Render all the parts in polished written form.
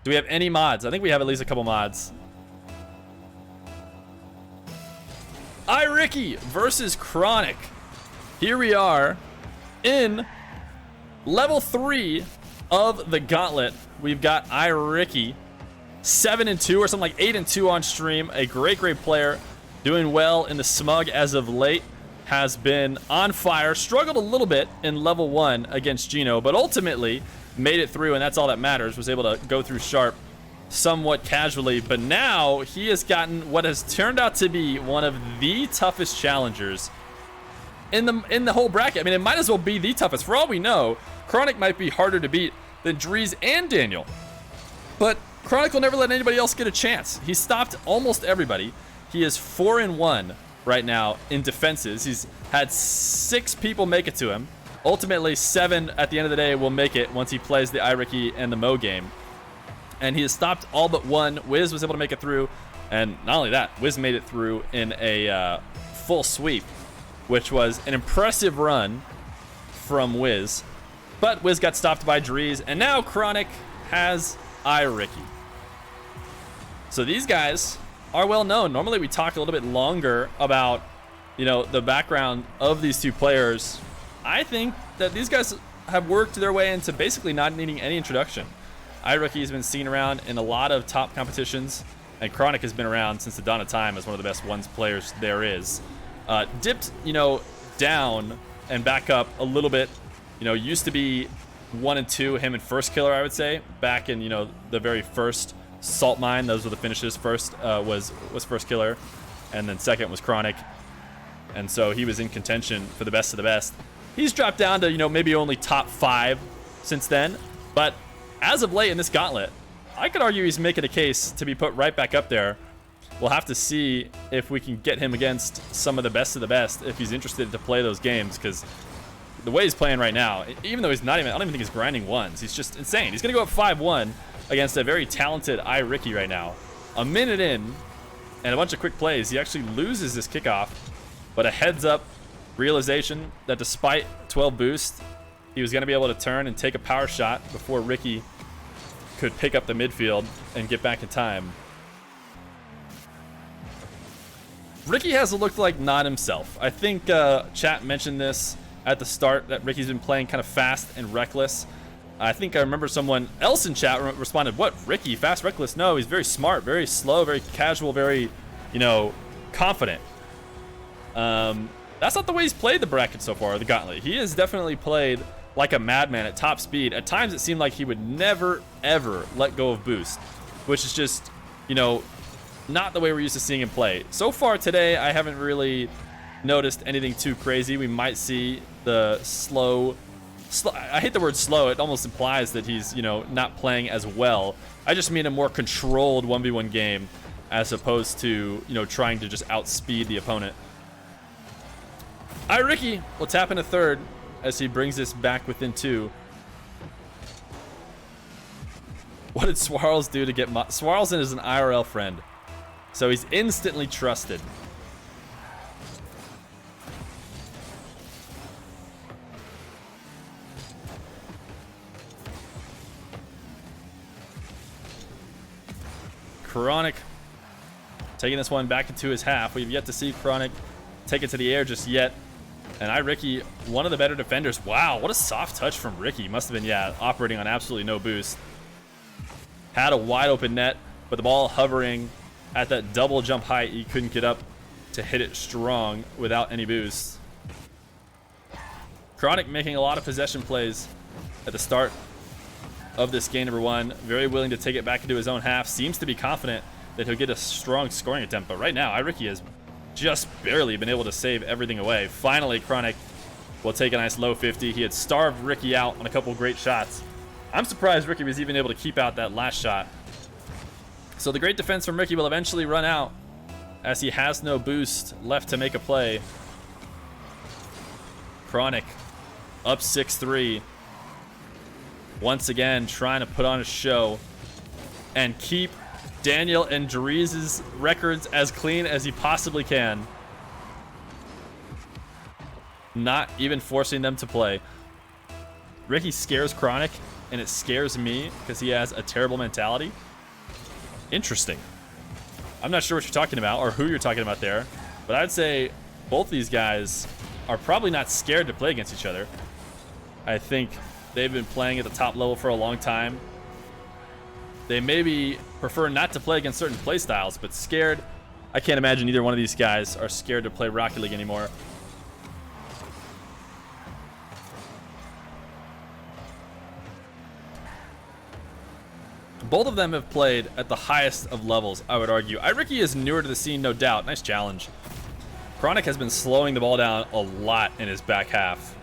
Do we have any mods? I think we have at least a couple mods. iRicky versus Chronic. Here we are in level 3 of the Gauntlet. We've got iRicky 7-2 or something like 8-2 on stream. A great player, doing well in the smug as of late. Has been on fire. Struggled a little bit in level 1 against Gino, but ultimately made it through, and that's all that matters. Was able to go through Sharp somewhat casually, but now he has gotten what has turned out to be one of the toughest challengers in the whole bracket. I mean, it might as well be the toughest. For all we know, Chronic might be harder to beat than Dreaz and Daniel, but Chronic will never let anybody else get a chance. He stopped almost everybody. He is 4-1 right now in defenses. He's had 6 people make it to him. Ultimately, 7 at the end of the day will make it once he plays the iRicky and the Mo game. And he has stopped all but one. Wizz was able to make it through. And not only that, Wizz made it through in a full sweep, which was an impressive run from Wizz. But Wizz got stopped by Dreaz, and now Chronic has iRicky. So these guys are well known. Normally we talk a little bit longer about, the background of these two players. I think that these guys have worked their way into basically not needing any introduction. iRicky has been seen around in a lot of top competitions, and Chronic has been around since the dawn of time as one of the best ones players there is. Dipped, down and back up a little bit. Used to be 1 and 2, him and First Killer, I would say, back in the very first Salt Mine. Those were the finishes. First was First Killer, and then second was Chronic, and so he was in contention for the best of the best. He's dropped down to maybe only top 5 since then, but as of late in this Gauntlet, I could argue he's making a case to be put right back up there. We'll have to see if we can get him against some of the best if he's interested to play those games, because the way he's playing right now, even though he's not even, I don't even think he's grinding ones, he's just insane. He's going to go up 5-1 against a very talented iRicky right now. A minute in and a bunch of quick plays, he actually loses this kickoff, but a heads up realization that despite 12 boost, he was going to be able to turn and take a power shot before Ricky could pick up the midfield and get back in time. Ricky has looked like not himself. I think chat mentioned this at the start, that Ricky's been playing kind of fast and reckless. I think I remember someone else in chat responded, what, Ricky, fast, reckless? No, he's very smart, very slow, very casual, very, confident. That's not the way he's played the bracket so far, the Gauntlet. He has definitely played like a madman at top speed. At times it seemed like he would never, ever let go of boost, which is just, not the way we're used to seeing him play. So far today, I haven't really noticed anything too crazy. We might see the slow, I hate the word slow. It almost implies that he's, not playing as well. I just mean a more controlled 1v1 game as opposed to, trying to just outspeed the opponent. iRicky will tap in a third as he brings this back within 2. What did Swirls do to get Swirls is an IRL friend, so he's instantly trusted. Chronic taking this one back into his half. We've yet to see Chronic take it to the air just yet. And iRicky, one of the better defenders. Wow, what a soft touch from Ricky. Must have been, operating on absolutely no boost. Had a wide open net, but the ball hovering at that double jump height, he couldn't get up to hit it strong without any boost. Chronic making a lot of possession plays at the start of this game number 1. Very willing to take it back into his own half. Seems to be confident that he'll get a strong scoring attempt, but right now iRicky has just barely been able to save everything away. Finally, Chronic will take a nice low 50. He had starved Ricky out on a couple great shots. I'm surprised Ricky was even able to keep out that last shot. So the great defense from Ricky will eventually run out as he has no boost left to make a play. Chronic up 6-3. Once again, trying to put on a show and keep Daniel and Dreaz's records as clean as he possibly can. Not even forcing them to play. Ricky scares Chronic and it scares me because he has a terrible mentality. Interesting. I'm not sure what you're talking about or who you're talking about there, but I'd say both these guys are probably not scared to play against each other. I think they've been playing at the top level for a long time. They maybe prefer not to play against certain play styles, but scared, I can't imagine either one of these guys are scared to play Rocket League anymore. Both of them have played at the highest of levels, I would argue. iRicky is newer to the scene, no doubt. Nice challenge. Chronic has been slowing the ball down a lot in his back half.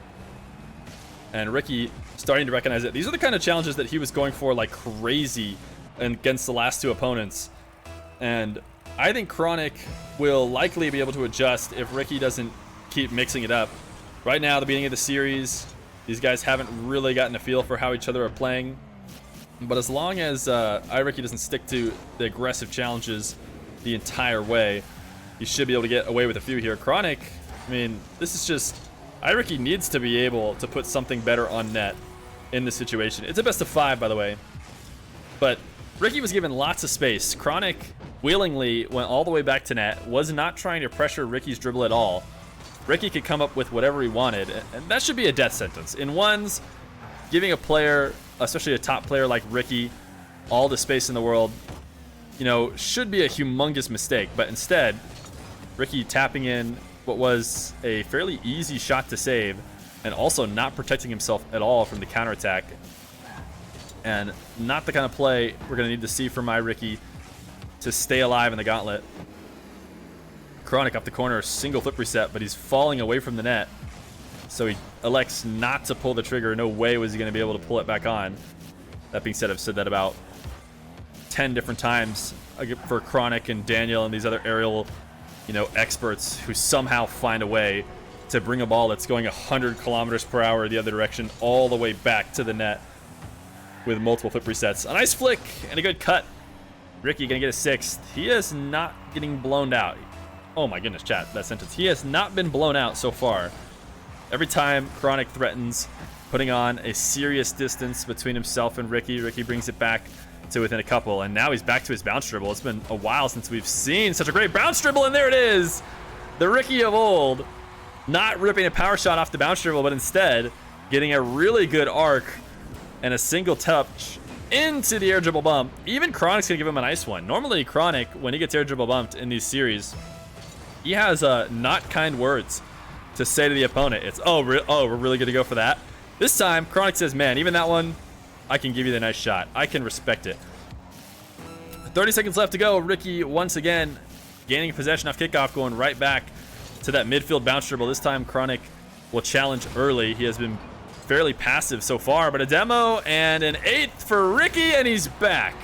And Ricky starting to recognize it. These are the kind of challenges that he was going for like crazy against the last two opponents. And I think Chronic will likely be able to adjust if Ricky doesn't keep mixing it up. Right now, the beginning of the series, these guys haven't really gotten a feel for how each other are playing. But as long as iRicky doesn't stick to the aggressive challenges the entire way, he should be able to get away with a few here. Chronic, I mean, this is just... iRicky needs to be able to put something better on net in this situation. It's a best of 5, by the way. But Ricky was given lots of space. Chronic willingly went all the way back to net, was not trying to pressure Ricky's dribble at all. Ricky could come up with whatever he wanted, and that should be a death sentence. In ones, giving a player, especially a top player like Ricky, all the space in the world, you know, should be a humongous mistake. But instead, Ricky tapping in what was a fairly easy shot to save, and also not protecting himself at all from the counterattack. And not the kind of play we're going to need to see from iRicky to stay alive in the Gauntlet. Chronic off the corner, single flip reset, but he's falling away from the net. So he elects not to pull the trigger. No way was he going to be able to pull it back on. That being said, I've said that about 10 different times for Chronic and Daniel and these other aerial, you know, experts who somehow find a way to bring a ball that's going 100 kilometers per hour the other direction all the way back to the net with multiple flip resets. A nice flick and a good cut. Ricky gonna get a 6th. He is not getting blown out. Oh my goodness, chat, that sentence. He has not been blown out so far. Every time Chronic threatens putting on a serious distance between himself and Ricky, Ricky brings it back to within a couple, and now he's back to his bounce dribble. It's been a while since we've seen such a great bounce dribble, and there it is. The Ricky of old, not ripping a power shot off the bounce dribble, but instead getting a really good arc and a single touch into the air dribble bump. Even Chronic's gonna give him a nice one. Normally Chronic, when he gets air dribble bumped in these series, he has not kind words to say to the opponent. It's, oh, we're really gonna go for that. This time, Chronic says, man, even that one, I can give you the nice shot. I can respect it. 30 seconds left to go. Ricky once again gaining possession off kickoff, going right back to that midfield bounce dribble. This time, Chronic will challenge early. He has been fairly passive so far, but a demo and an 8th for Ricky, and he's back.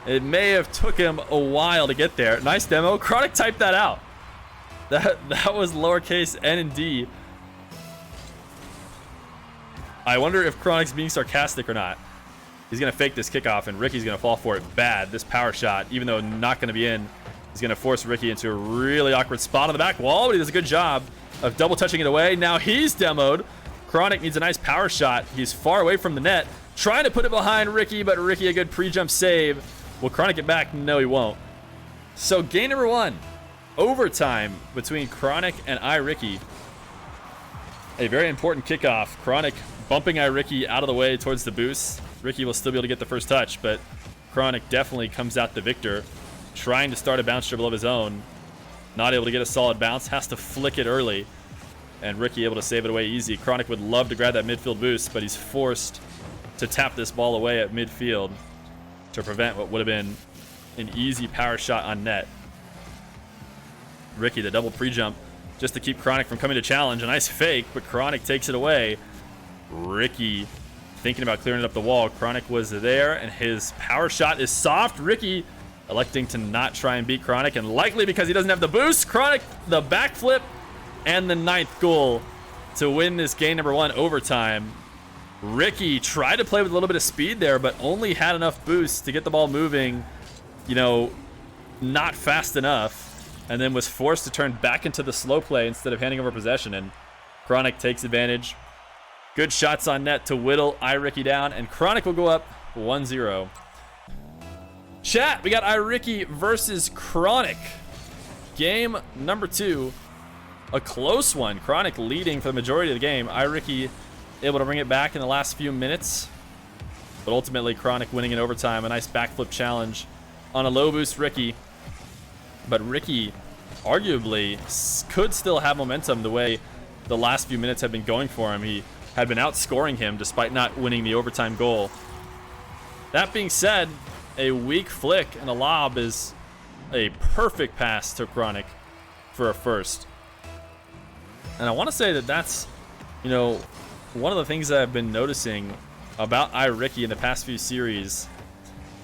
It may have took him a while to get there. Nice demo. Chronic typed that out. That was lowercase n and d. I wonder if Chronic's being sarcastic or not. He's going to fake this kickoff, and Ricky's going to fall for it bad. This power shot, even though not going to be in, is going to force Ricky into a really awkward spot on the back wall, but he does a good job of double touching it away. Now he's demoed. Chronic needs a nice power shot. He's far away from the net, trying to put it behind Ricky, but Ricky a good pre-jump save. Will Chronic get back? No, he won't. So game number 1, overtime between Chronic and iRicky. A very important kickoff. Chronic bumping iRicky out of the way towards the boost. Ricky will still be able to get the first touch, but Chronic definitely comes out the victor, trying to start a bounce dribble of his own. Not able to get a solid bounce, has to flick it early, and Ricky able to save it away easy. Chronic would love to grab that midfield boost, but he's forced to tap this ball away at midfield to prevent what would have been an easy power shot on net. Ricky, the double pre-jump, just to keep Chronic from coming to challenge. A nice fake, but Chronic takes it away. Ricky thinking about clearing up the wall. Chronic was there, and his power shot is soft. Ricky electing to not try and beat Chronic, and likely because he doesn't have the boost. Chronic, the backflip, and the 9th goal to win this game number 1 overtime. Ricky tried to play with a little bit of speed there, but only had enough boost to get the ball moving, you know, not fast enough, and then was forced to turn back into the slow play instead of handing over possession, and Chronic takes advantage. Good shots on net to whittle iRicky down, and Chronic will go up 1-0. Chat, we got iRicky versus Chronic. Game number 2. A close one. Chronic leading for the majority of the game. iRicky able to bring it back in the last few minutes. But ultimately, Chronic winning in overtime. A nice backflip challenge on a low boost Ricky. But Ricky arguably could still have momentum the way the last few minutes have been going for him. He had been outscoring him despite not winning the overtime goal. That being said, a weak flick and a lob is a perfect pass to Chronic for a first. And I want to say that that's, you know, one of the things that I've been noticing about iRicky in the past few series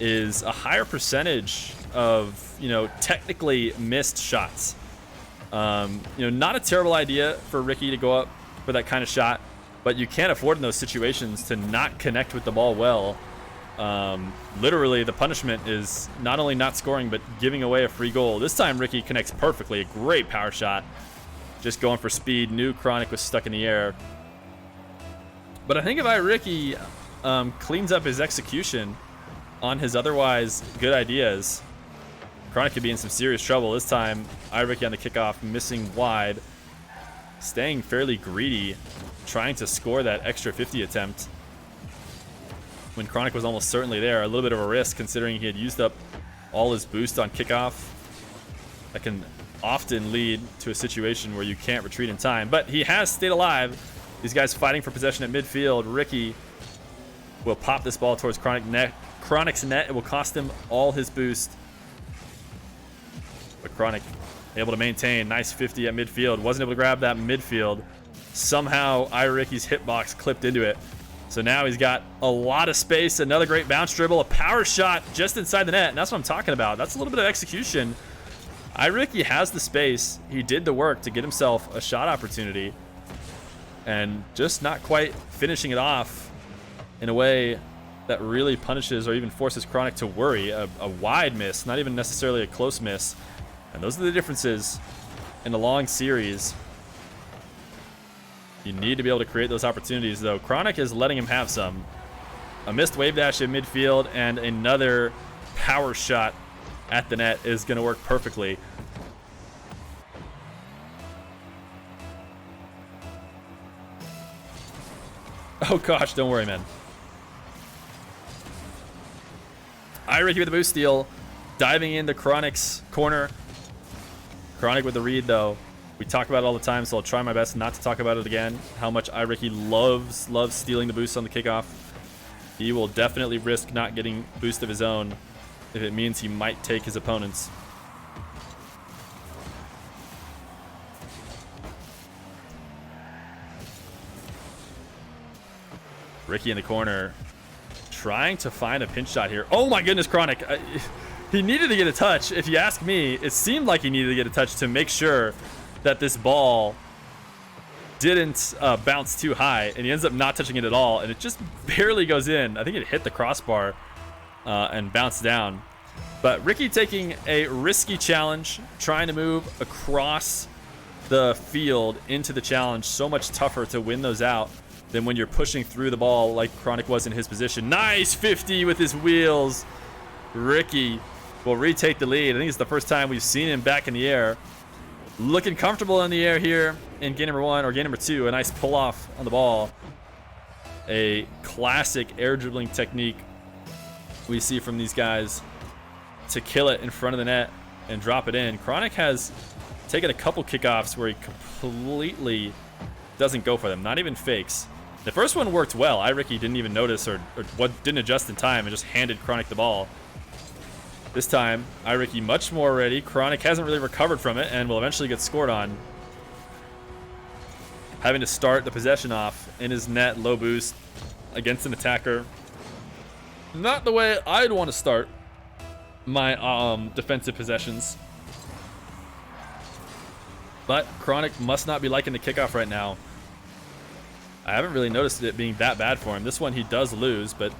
is a higher percentage of, you know, technically missed shots. You know, not a terrible idea for Ricky to go up for that kind of shot, but you can't afford in those situations to not connect with the ball well. Literally, the punishment is not only not scoring, but giving away a free goal. This time, Ricky connects perfectly. A great power shot. Just going for speed. Knew Chronic was stuck in the air. But I think if iRicky cleans up his execution on his otherwise good ideas, Chronic could be in some serious trouble. This time, iRicky on the kickoff, missing wide. Staying fairly greedy, trying to score that extra 50 attempt when Chronic was almost certainly there. A little bit of a risk considering he had used up all his boost on kickoff. That can often lead to a situation where you can't retreat in time, but he has stayed alive. These guys fighting for possession at midfield. Ricky will pop this ball towards Chronic's net. It will cost him all his boost, but Chronic able to maintain. Nice 50 at midfield. Wasn't able to grab that midfield. Somehow iRicky's hitbox clipped into it. So now he's got a lot of space. Another great bounce dribble. A power shot just inside the net. And that's what I'm talking about. That's a little bit of execution. iRicky has the space. He did the work to get himself a shot opportunity. And just not quite finishing it off in a way that really punishes or even forces Chronic to worry. A wide miss, not even necessarily a close miss. And those are the differences in a long series. You need to be able to create those opportunities, though. Chronic is letting him have some. A missed wave dash in midfield and another power shot at the net is going to work perfectly. Oh gosh, don't worry, man. iRicky with the boost steal, diving into Chronic's corner. Chronic with the read, though. We talk about it all the time, so I'll try my best not to talk about it again. How much iRicky loves stealing the boost on the kickoff. He will definitely risk not getting boost of his own if it means he might take his opponent's. Ricky in the corner, trying to find a pinch shot here. Oh my goodness, Chronic. He needed to get a touch. If you ask me, it seemed like he needed to get a touch to make sure that this ball didn't bounce too high, and he ends up not touching it at all, and it just barely goes in. I think it hit the crossbar and bounced down. But Ricky taking a risky challenge, trying to move across the field into the challenge. So much tougher to win those out than when you're pushing through the ball like Chronic was in his position. Nice 50 with his wheels. Ricky will retake the lead. I think it's the first time we've seen him back in the air. Looking comfortable in the air here in game number 1 or game number 2. A nice pull off on the ball. A classic air dribbling technique we see from these guys to kill it in front of the net and drop it in. Chronic has taken a couple kickoffs where he completely doesn't go for them, not even fakes. The first one worked well. iRicky didn't even notice or didn't adjust in time and just handed Chronic the ball. This time, iRicky much more ready. Chronic hasn't really recovered from it and will eventually get scored on. Having to start the possession off in his net, low boost against an attacker. Not the way I'd want to start my defensive possessions. But Chronic must not be liking the kickoff right now. I haven't really noticed it being that bad for him. This one he does lose, but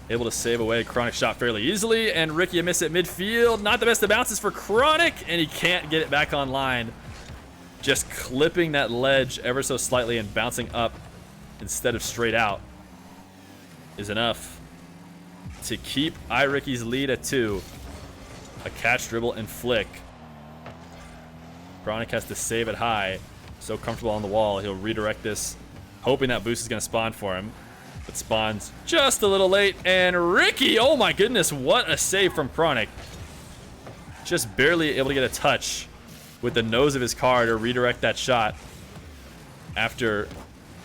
able to save away Chronic shot fairly easily. And Ricky a miss at midfield. Not the best of bounces for Chronic, and he can't get it back online. Just clipping that ledge ever so slightly and bouncing up instead of straight out is enough to keep iRicky's lead at 2. A catch, dribble, and flick. Chronic has to save it high. So comfortable on the wall. He'll redirect this, hoping that boost is going to spawn for him. But spawns just a little late. And Ricky, oh my goodness, what a save from Chronic. Just barely able to get a touch with the nose of his car to redirect that shot. After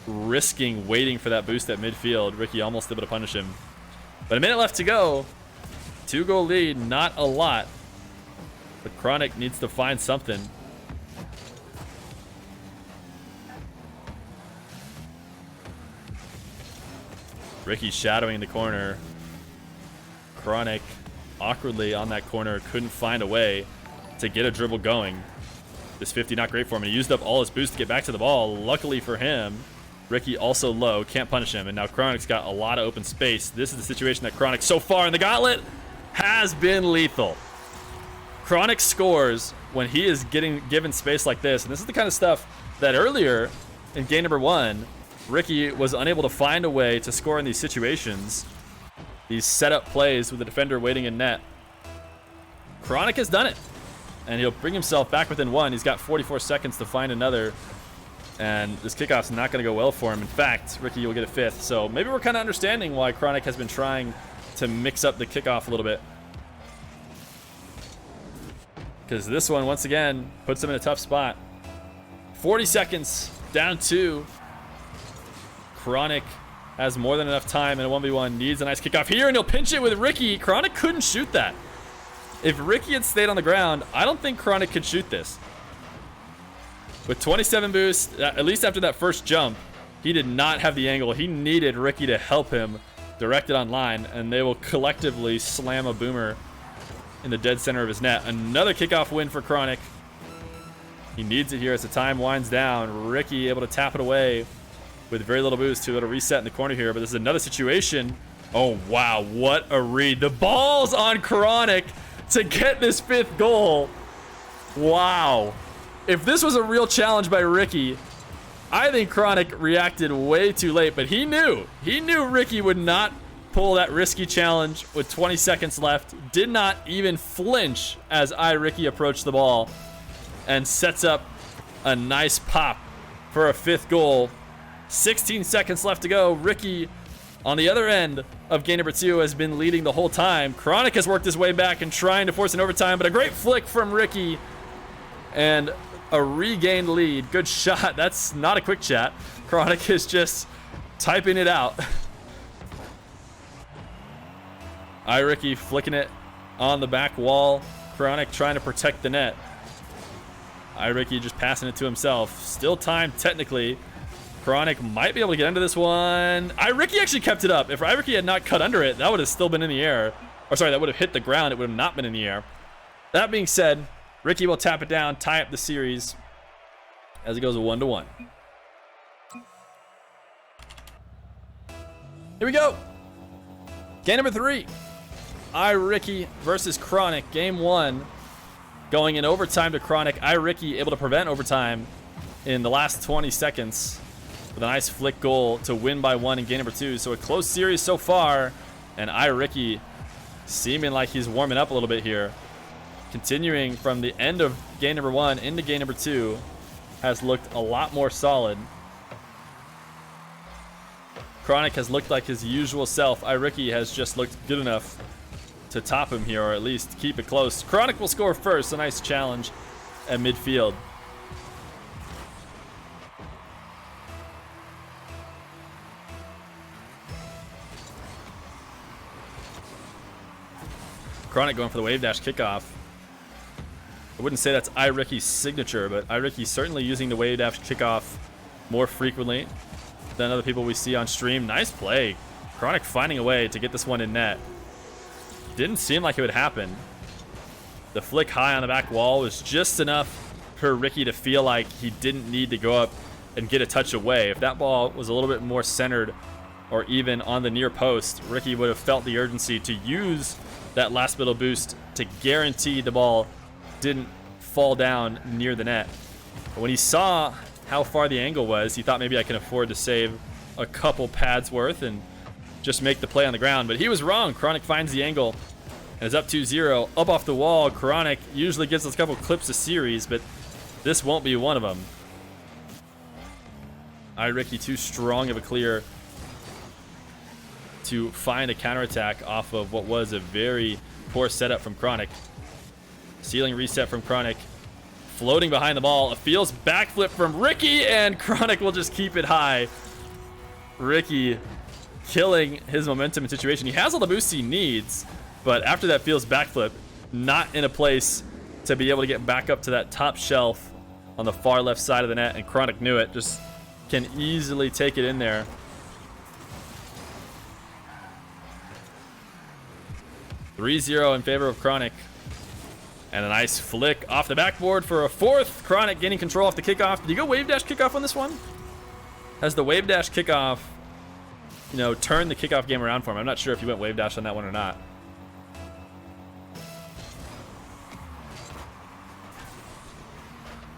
risking waiting for that boost at midfield, Ricky almost able to punish him. But a minute left to go. 2-goal lead, not a lot. But Chronic needs to find something. Ricky shadowing the corner. Chronic awkwardly on that corner, couldn't find a way to get a dribble going. This 50 not great for him. He used up all his boost to get back to the ball. Luckily for him, Ricky also low, can't punish him, and now Chronic's got a lot of open space. This is the situation that Chronic so far in the Gauntlet has been lethal. Chronic scores when he is getting given space like this, and this is the kind of stuff that earlier in game number 1, Ricky was unable to find a way to score in these situations. These setup plays with the defender waiting in net. Chronic has done it, and he'll bring himself back within 1. He's got 44 seconds to find another. And this kickoff's not going to go well for him. In fact, Ricky will get a 5th. So maybe we're kind of understanding why Chronic has been trying to mix up the kickoff a little bit. Because this one, once again, puts him in a tough spot. 40 seconds, down 2. Chronic has more than enough time in a 1v1. Needs a nice kickoff here, and he'll pinch it with Ricky. Chronic couldn't shoot that. If Ricky had stayed on the ground, I don't think Chronic could shoot this. With 27 boost, at least after that first jump, he did not have the angle. He needed Ricky to help him direct it on line, and they will collectively slam a boomer in the dead center of his net. Another kickoff win for Chronic. He needs it here as the time winds down. Ricky able to tap it away with very little boost to be able to reset in the corner here, but this is another situation. Oh, wow, what a read. The ball's on Chronic to get this 5th goal. Wow. If this was a real challenge by Ricky, I think Chronic reacted way too late, but he knew Ricky would not pull that risky challenge with 20 seconds left. Did not even flinch as iRicky approached the ball and sets up a nice pop for a 5th goal. 16 seconds left to go. Ricky on the other end of game number 2 has been leading the whole time. Chronic has worked his way back and trying to force an overtime, but a great flick from Ricky and a regained lead. Good shot. That's not a quick chat. Chronic is just typing it out. iRicky flicking it on the back wall. Chronic trying to protect the net. iRicky just passing it to himself. Still time technically. Chronic might be able to get under this one. iRicky actually kept it up. If iRicky had not cut under it, that would have still been in the air. Or sorry, that would have hit the ground. It would have not been in the air. That being said, Ricky will tap it down, tie up the series as it goes 1-1. Here we go. Game number 3. iRicky versus Chronic. Game 1 going in overtime to Chronic. iRicky able to prevent overtime in the last 20 seconds with a nice flick goal to win by 1 in game number 2. So a close series so far, and iRicky seeming like he's warming up a little bit here. Continuing from the end of game number 1 into game number 2, has looked a lot more solid. Chronic has looked like his usual self. iRicky has just looked good enough to top him here, or at least keep it close. Chronic will score first. A nice challenge at midfield. Chronic going for the wave dash kickoff. I wouldn't say that's iRicky's signature, but iRicky's certainly using the wave dash kickoff more frequently than other people we see on stream. Nice play. Chronic finding a way to get this one in net. Didn't seem like it would happen. The flick high on the back wall was just enough for Ricky to feel like he didn't need to go up and get a touch away. If that ball was a little bit more centered or even on the near post, Ricky would have felt the urgency to use that last bit of boost to guarantee the ball didn't fall down near the net. But when he saw how far the angle was, he thought maybe I can afford to save a couple pads worth and just make the play on the ground. But he was wrong. Chronic finds the angle and is up 2-0. Up off the wall. Chronic usually gives us a couple clips a series, but this won't be one of them. iRicky too strong of a clear to find a counterattack off of what was a very poor setup from Chronic. Ceiling reset from Chronic. Floating behind the ball. A feels backflip from Ricky, and Chronic will just keep it high. Ricky killing his momentum and situation. He has all the boosts he needs, but after that feels backflip, not in a place to be able to get back up to that top shelf on the far left side of the net, and Chronic knew it. Just can easily take it in there. (3-0) in favor of Chronic. And a nice flick off the backboard for a fourth. Chronic gaining control off the kickoff. Did you go wave dash kickoff on this one? Has the wave dash kickoff, you know, turned the kickoff game around for him? I'm not sure if you went wave dash on that one or not.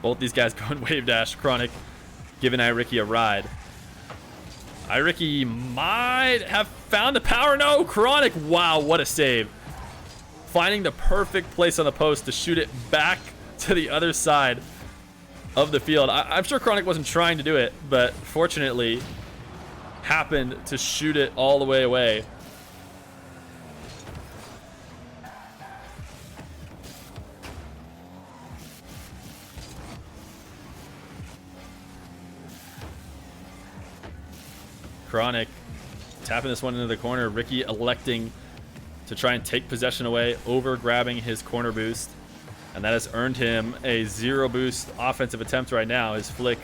Both these guys going wave dash. Chronic giving iRicky a ride. iRicky might have found the power. No, Chronic. Wow, what a save. Finding the perfect place on the post to shoot it back to the other side of the field. I'm sure Chronic wasn't trying to do it, but fortunately happened to shoot it all the way away. Chronic tapping this one into the corner. Ricky electing to try and take possession away, over grabbing his corner boost. And that has earned him a 0 boost offensive attempt right now. His flick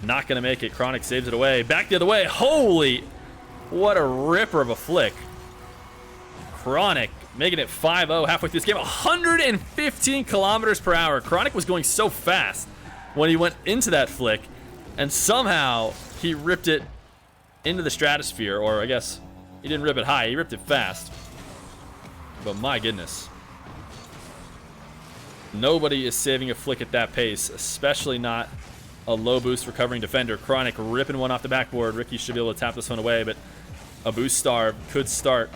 not going to make it. Chronic saves it away. Back the other way. Holy, what a ripper of a flick. Chronic making it 5-0 halfway through this game. 115 kilometers per hour. Chronic was going so fast when he went into that flick, and somehow he ripped it into the stratosphere. Or I guess he didn't rip it high. He ripped it fast. But my goodness. Nobody is saving a flick at that pace, especially not a low boost recovering defender. Chronic ripping one off the backboard. Ricky should be able to tap this one away, but a boost starve could start.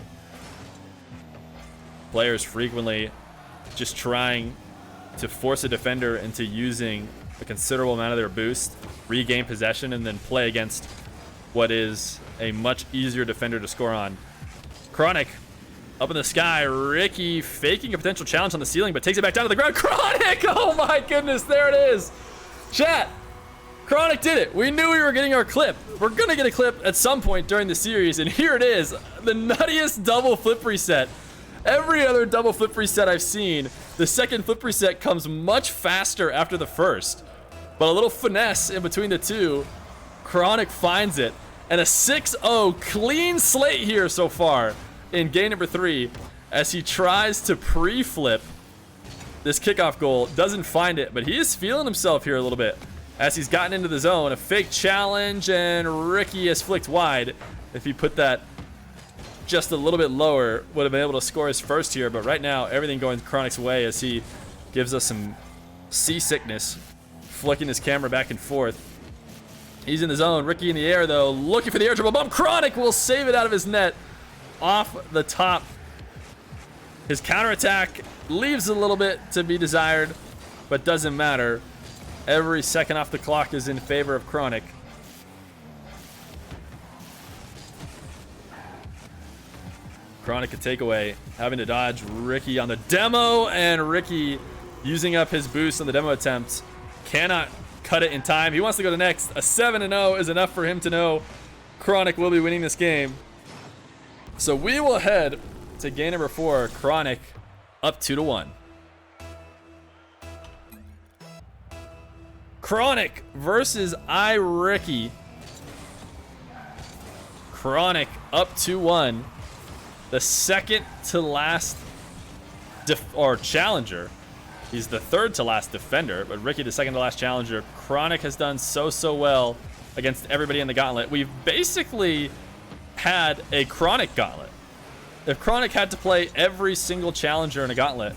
Players frequently just trying to force a defender into using a considerable amount of their boost, regain possession, and then play against what is a much easier defender to score on. Chronic up in the sky. Ricky faking a potential challenge on the ceiling, but takes it back down to the ground. Chronic! Oh my goodness, there it is. Chat, Chronic did it. We knew we were getting our clip. We're gonna get a clip at some point during the series, and here it is. The nuttiest double flip reset. Every other double flip reset I've seen, the second flip reset comes much faster after the first. But a little finesse in between the two. Chronic finds it. And a 6-0 clean slate here so far in game number 3, as he tries to pre-flip this kickoff goal. Doesn't find it, but he is feeling himself here a little bit as he's gotten into the zone. A fake challenge, and Ricky has flicked wide. If he put that just a little bit lower, would have been able to score his first here. But right now, everything going Chronic's way as he gives us some seasickness, flicking his camera back and forth. He's in the zone. Ricky in the air, though, looking for the air dribble bump. Chronic will save it out of his net off the top. His counterattack leaves a little bit to be desired, but doesn't matter. Every second off the clock is in favor of Chronic. Chronic a takeaway, having to dodge Ricky on the demo, and Ricky using up his boost on the demo attempt. Cannot cut it in time. He wants to go to next. A 7-0 is enough for him to know Chronic will be winning this game. So we will head to game number 4. Chronic up 2-1. Chronic versus iRicky. Chronic up 2-1. The second to last challenger. He's the third to last defender, but Ricky the second to last challenger. Chronic has done so well against everybody in the Gauntlet. We've basically had a Chronic Gauntlet. If Chronic had to play every single challenger in a Gauntlet,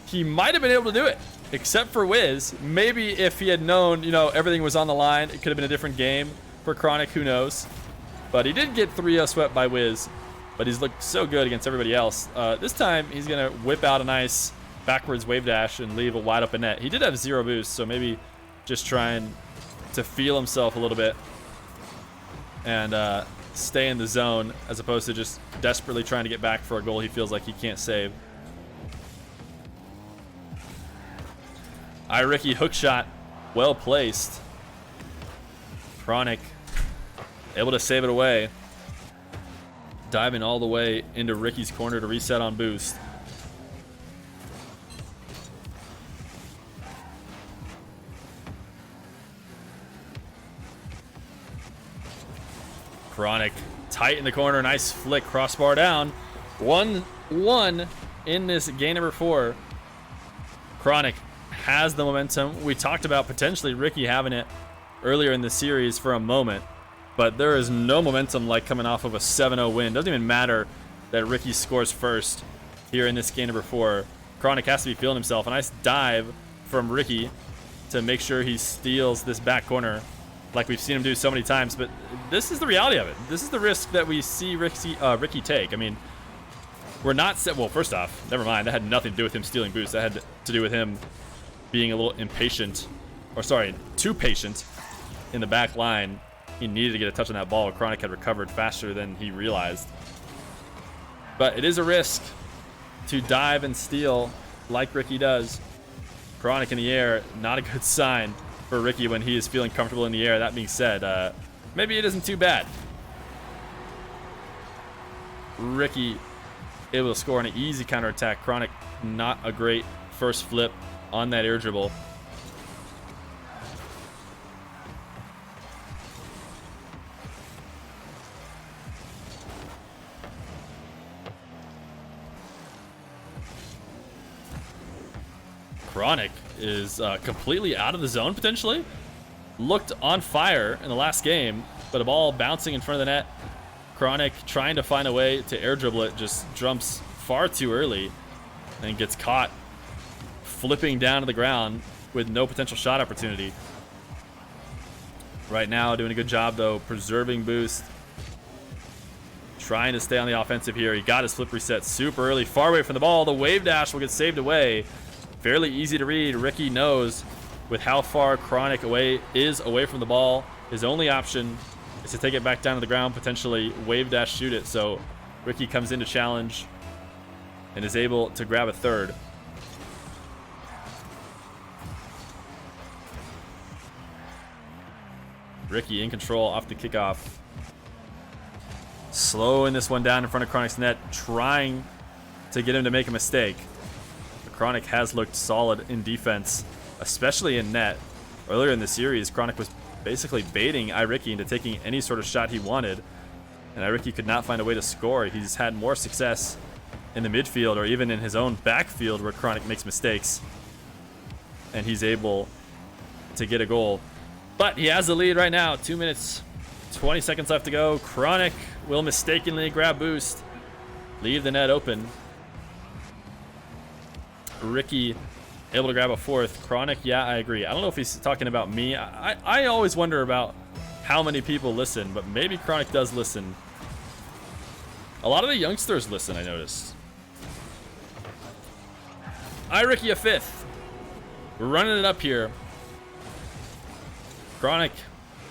he might have been able to do it, except for Wizz. Maybe if he had known, you know, everything was on the line, it could have been a different game for Chronic, who knows. But he did get 3-0 swept by Wizz, but he's looked so good against everybody else. This time, he's going to whip out a nice backwards wave dash and leave a wide open net. He did have 0 boost, so maybe just trying to feel himself a little bit and stay in the zone as opposed to just desperately trying to get back for a goal he feels like he can't save. iRicky hook shot, well placed. Chronic able to save it away. Diving all the way into Ricky's corner to reset on boost. Chronic tight in the corner, nice flick, crossbar down. 1-1 in this game number 4. Chronic has the momentum. We talked about potentially Ricky having it earlier in the series for a moment, but there is no momentum like coming off of a 7-0 win. Doesn't even matter that Ricky scores first here in this game number 4. Chronic has to be feeling himself. A nice dive from Ricky to make sure he steals this back corner like we've seen him do so many times, but this is the reality of it. This is the risk that we see Ricky take. I mean, we're not set. Well, first off, never mind. That had nothing to do with him stealing boosts. That had to do with him being a little impatient, or sorry, too patient in the back line. He needed to get a touch on that ball. Chronic had recovered faster than he realized. But it is a risk to dive and steal like Ricky does. Chronic in the air, not a good sign for Ricky when he is feeling comfortable in the air. That being said, maybe it isn't too bad. Ricky able to score on an easy counterattack. Chronic, not a great first flip on that air dribble. Chronic is completely out of the zone potentially. Looked on fire in the last game, but a ball bouncing in front of the net. Chronic trying to find a way to air dribble it, just jumps far too early and gets caught flipping down to the ground with no potential shot opportunity. Right now doing a good job though, preserving boost. Trying to stay on the offensive here. He got his flip reset super early, far away from the ball. The wave dash will get saved away. Fairly easy to read. Ricky knows with how far Chronic is away from the ball, his only option is to take it back down to the ground, potentially wave dash shoot it. So Ricky comes in to challenge and is able to grab a third. Ricky in control off the kickoff. Slowing this one down in front of Chronic's net, trying to get him to make a mistake. Chronic has looked solid in defense, especially in net. Earlier in the series, Chronic was basically baiting iRicky into taking any sort of shot he wanted, and iRicky could not find a way to score. He's had more success in the midfield or even in his own backfield where Chronic makes mistakes, and he's able to get a goal. But he has the lead right now. 2 minutes, 20 seconds left to go. Chronic will mistakenly grab boost, leave the net open. Ricky able to grab a fourth. Chronic, yeah, I agree. I don't know if he's talking about me. I always wonder about how many people listen, but maybe Chronic does listen. A lot of the youngsters listen, I noticed. iRicky a fifth. We're running it up here. Chronic,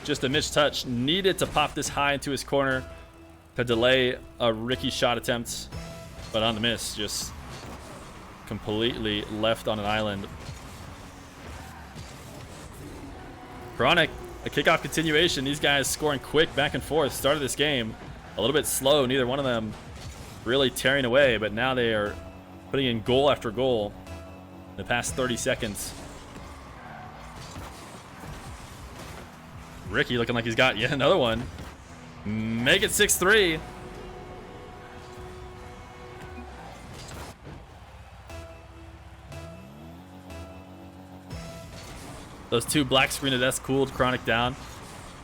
just a missed touch. Needed to pop this high into his corner to delay a Ricky shot attempt, but on the miss, just completely left on an island. Chronic, a kickoff continuation. These guys scoring quick back and forth. Started this game a little bit slow. Neither one of them really tearing away, but now they are putting in goal after goal in the past 30 seconds. Ricky looking like he's got yet another one. Make it 6-3. Those two black screen deaths cooled Chronic down.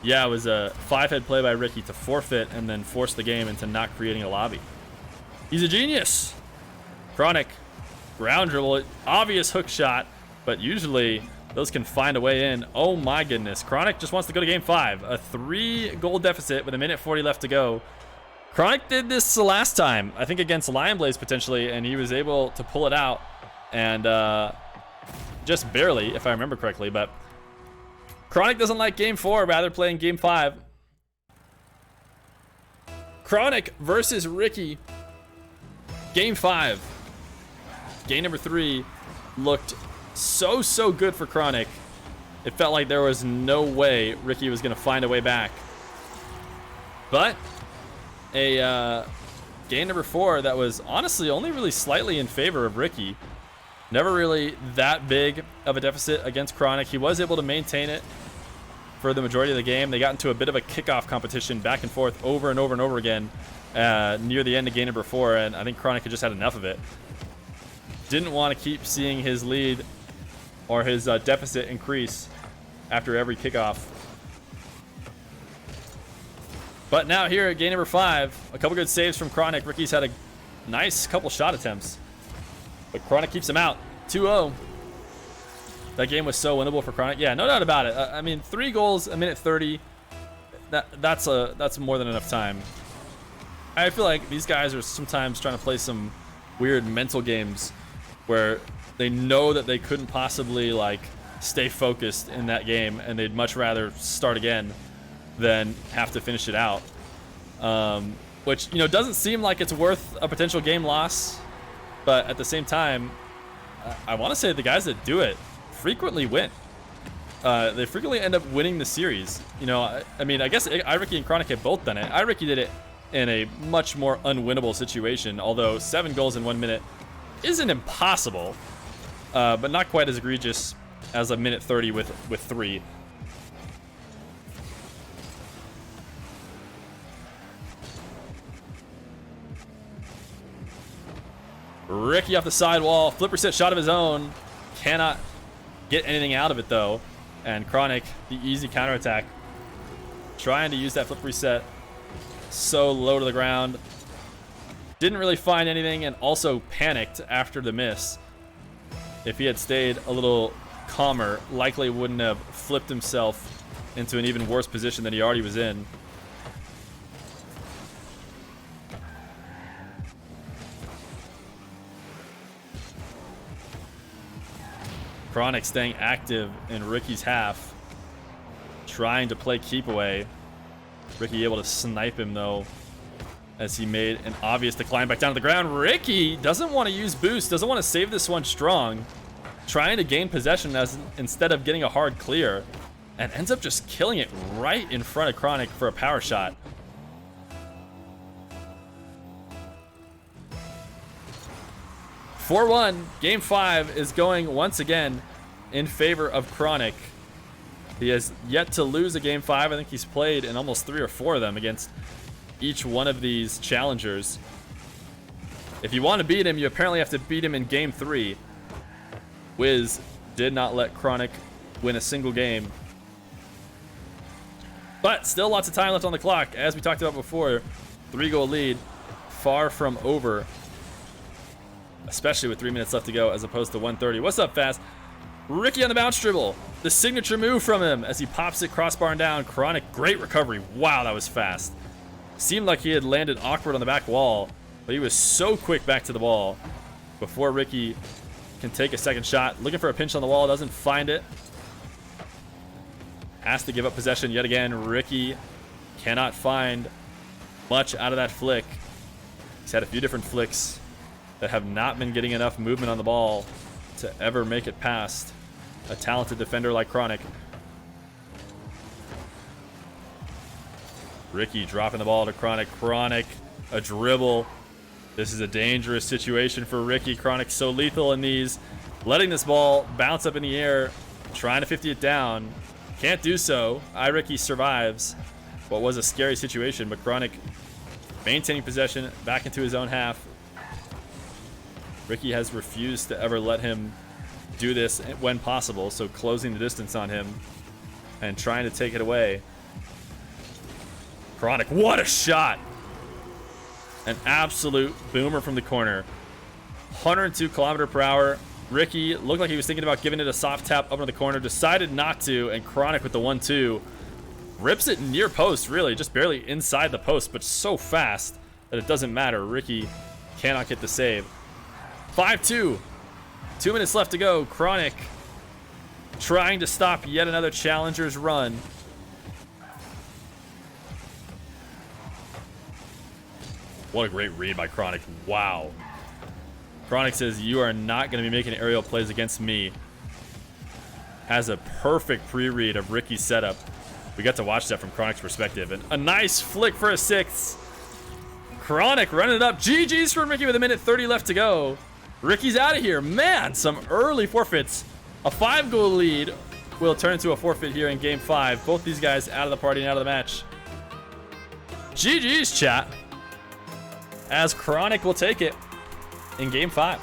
Yeah, it was a 5-head play by Ricky to forfeit and then force the game into not creating a lobby. He's a genius. Chronic, ground dribble, obvious hook shot, but usually those can find a way in. Oh my goodness. Chronic just wants to go to game 5. A 3-goal deficit with a minute 40 left to go. Chronic did this last time, I think against LionBlaze potentially, and he was able to pull it out. And just barely, if I remember correctly. But Chronic doesn't like game 4, rather playing game 5. Chronic versus Ricky. Game 5. Game number 3 looked so good for Chronic. It felt like there was no way Ricky was going to find a way back. But a game number 4 that was honestly only really slightly in favor of Ricky. Never really that big of a deficit against Chronic. He was able to maintain it for the majority of the game. They got into a bit of a kickoff competition back and forth over and over again near the end of game number 4, and I think Chronic had just had enough of it. Didn't want to keep seeing his lead or his deficit increase after every kickoff. But now here at game number 5, a couple good saves from Chronic. Ricky's had a nice couple shot attempts, but Chronic keeps him out. 2-0. That game was so winnable for Chronic. Yeah, no doubt about it. I mean, 3 goals, a minute 30. That's more than enough time. I feel like these guys are sometimes trying to play some weird mental games where they know that they couldn't possibly like stay focused in that game, and they'd much rather start again than have to finish it out. Which, you know, doesn't seem like it's worth a potential game loss, but at the same time, I want to say the guys that do it frequently win. They frequently end up winning the series. You know, I mean, I guess iRicky and Chronic have both done it. iRicky did it in a much more unwinnable situation, although 7 goals in 1 minute isn't impossible, but not quite as egregious as a minute 30 with 3. Ricky off the sidewall, flip reset shot of his own. Cannot get anything out of it though. And Chronic, the easy counterattack, trying to use that flip reset. So low to the ground. Didn't really find anything, and also panicked after the miss. If he had stayed a little calmer, likely wouldn't have flipped himself into an even worse position than he already was in. Chronic staying active in Ricky's half, trying to play keep away. Ricky able to snipe him though, as he made an obvious decline back down to the ground. Ricky doesn't want to use boost, doesn't want to save this one strong, trying to gain possession instead of getting a hard clear, and ends up just killing it right in front of Chronic for a power shot. (4-1). Game 5 is going once again in favor of Chronic. He has yet to lose a game 5. I think he's played in almost 3 or 4 of them against each one of these challengers. If you want to beat him, you apparently have to beat him in game 3. Wizz did not let Chronic win a single game. But still lots of time left on the clock. As we talked about before, 3-goal lead, far from over. Especially with 3 minutes left to go as opposed to 1:30. What's up, Fast? Ricky on the bounce dribble. The signature move from him as he pops it crossbar and down. Chronic, great recovery. Wow, that was fast. Seemed like he had landed awkward on the back wall, but he was so quick back to the ball before Ricky can take a second shot. Looking for a pinch on the wall, doesn't find it. Has to give up possession yet again. Ricky cannot find much out of that flick. He's had a few different flicks that have not been getting enough movement on the ball to ever make it past a talented defender like Chronic. Ricky dropping the ball to Chronic. Chronic, a dribble. This is a dangerous situation for Ricky. Chronic's so lethal in these. Letting this ball bounce up in the air, trying to 50 it down. Can't do so. iRicky survives what was a scary situation, but Chronic maintaining possession back into his own half. Ricky has refused to ever let him do this when possible, so closing the distance on him and trying to take it away. Chronic, what a shot! An absolute boomer from the corner. 102 km/h Ricky looked like he was thinking about giving it a soft tap up in the corner, decided not to, and Chronic with the 1-2 rips it near post, really, just barely inside the post, but so fast that it doesn't matter. Ricky cannot get the save. 5-2, 2 minutes left to go. Chronic trying to stop yet another challenger's run. What a great read by Chronic. Wow. Chronic says, you are not going to be making aerial plays against me. Has a perfect pre-read of Ricky's setup. We got to watch that from Chronic's perspective. And a nice flick for a 6. Chronic running it up. GG's for Ricky with 1:30 left to go. Ricky's out of here. Man, some early forfeits. A 5-goal lead will turn into a forfeit here in game 5. Both these guys out of the party and out of the match. GG's, chat. As Chronic will take it in game 5.